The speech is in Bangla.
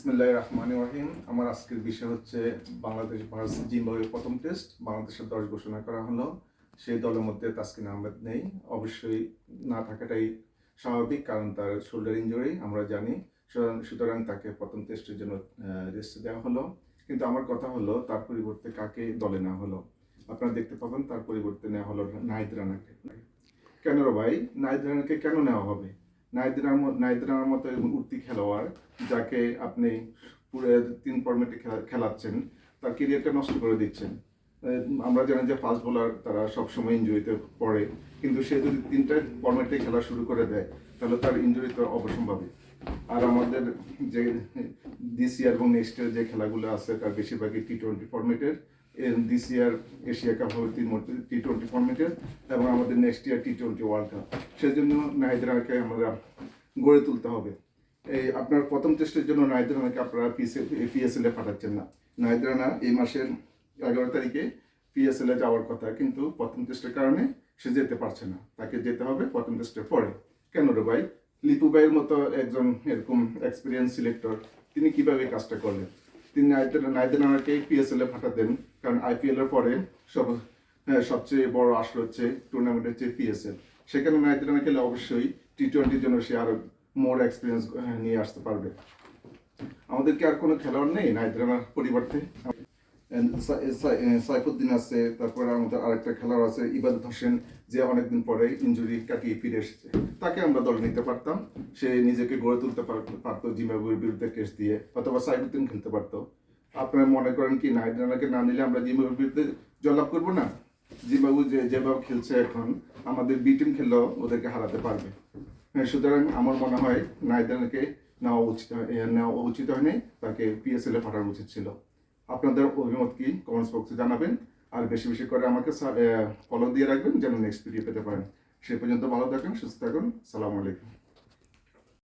বিসমিল্লাহির রহমানির রহিম। আমার আজকের বিষয় হচ্ছে বাংলাদেশ ভার্সেস জিম্বাবুয়ের প্রথম টেস্ট। বাংলাদেশের দল ঘোষণা করা হলো, সেই দলের মধ্যে তাসকিন আহমেদ নেই। অবশ্যই না থাকাটাই স্বাভাবিক, কারণ তার শোল্ডার ইনজুরি আমরা জানি। সুতরাং তাকে প্রথম টেস্টের জন্য রেস্ট দেওয়া হলো। কিন্তু আমার কথা হলো, তার পরিবর্তে কাকে দলে নেওয়া হলো? আপনারা দেখতে পাবেন তার পরিবর্তে নেওয়া হলো নাহিদ রানাকে। কেন রে ভাই, নাহিদ রানাকে কেন নেওয়া হবে? নাহিদ রানার মতো উঠতি খেলোয়াড়, যাকে আপনি পুরো 3 ফরম্যাটে খেলাচ্ছেন, তার কেরিয়ারটা নষ্ট করে দিচ্ছেন। আমরা জানি যে ফাস্ট বোলার তারা সবসময় ইঞ্জুরিতে পড়ে, কিন্তু সে যদি 3টা ফরম্যাটে খেলা শুরু করে দেয়, তাহলে তার ইঞ্জুরি তো অবশ্যম্ভাবী। আর আমাদের যে দিস ইয়ার এবং নেক্সট ইয়ার যে খেলাগুলো আছে, তার বেশিরভাগই T20 ফরম্যাটের। দিস ইয়ার এশিয়া কাপ হবে T20 ফরম্যাটের, এবং আমাদের next year T20 world cup. সেজন্য নাহিদ রানাকে আমরা গড়ে তুলতে হবে। এই আপনার প্রথম টেস্টের জন্য নাহিদ রানাকে আপনারা PSL এ পাঠাচ্ছেন না। নাহিদ রানা এই মাসের 11 তারিখে PSL এ যাওয়ার কথা, কিন্তু প্রথম টেস্টের কারণে সে যেতে পারছে না। তাকে যেতে হবে প্রথম টেস্টের পরে। কেন রে ভাই? লিপু ভাইয়ের মতো একজন এরকম এক্সপিরিয়েন্স সিলেক্টর, তিনি কিভাবে কাজটা করলেন? তিনি নাহিদ রানাকে PSL এ পাঠাতেন, কারণ IPL এর পরে সবচেয়ে বড় আসর হচ্ছে টুর্নামেন্ট হচ্ছে PSL। সেখানে নাহিদ রানা খেলে অবশ্যই T20 জন্য সে আরো মোর এক্সপিরিয়েন্স নিয়ে আসতে পারবে। আমাদের কি আর কোনো খেলোয়াড় নেই নাহিদ রানার পরিবর্তে? সাইফুদ্দিন আছে, তারপরে আমাদের আরেকটা খেলোয়াড় আছে ইবাদত হোসেন, যে অনেকদিন পরে ইনজুরি কাটিয়ে ফিরে এসেছে। তাকে আমরা দলে নিতে পারতাম, সে নিজেকে গড়ে তুলতে পারতো জিম্বাবুয়ের বিরুদ্ধে টেস্ট দিয়ে, অথবা সাইফুদ্দিন খেলতে পারতো। আপনারা মনে করেন কি নাহিদ রানাকে না নিলে আমরা জিম্বাবুয়ের বিরুদ্ধে জয়লাভ করবো না? জিম্বাবু যেভাবে খেলছে এখন, আমাদের বি টিম খেললেও ওদেরকে হারাতে পারবে। সুতরাং আমার মনে হয় নাহিদ রানাকে নেওয়া উচিত হয়নি, তাকে PSL এ পাঠানো উচিত ছিল। আপনাদের অভিমত কি কমেন্টস বক্সে জানাবেন, আর বেশি বেশি করে আমাকে ফলো দিয়ে রাখবেন, যেন নেক্সট ভিডিও পেতে পারেন। সে পর্যন্ত ভালো থাকুন, সুস্থ থাকুন। সালামু আলাইকুম।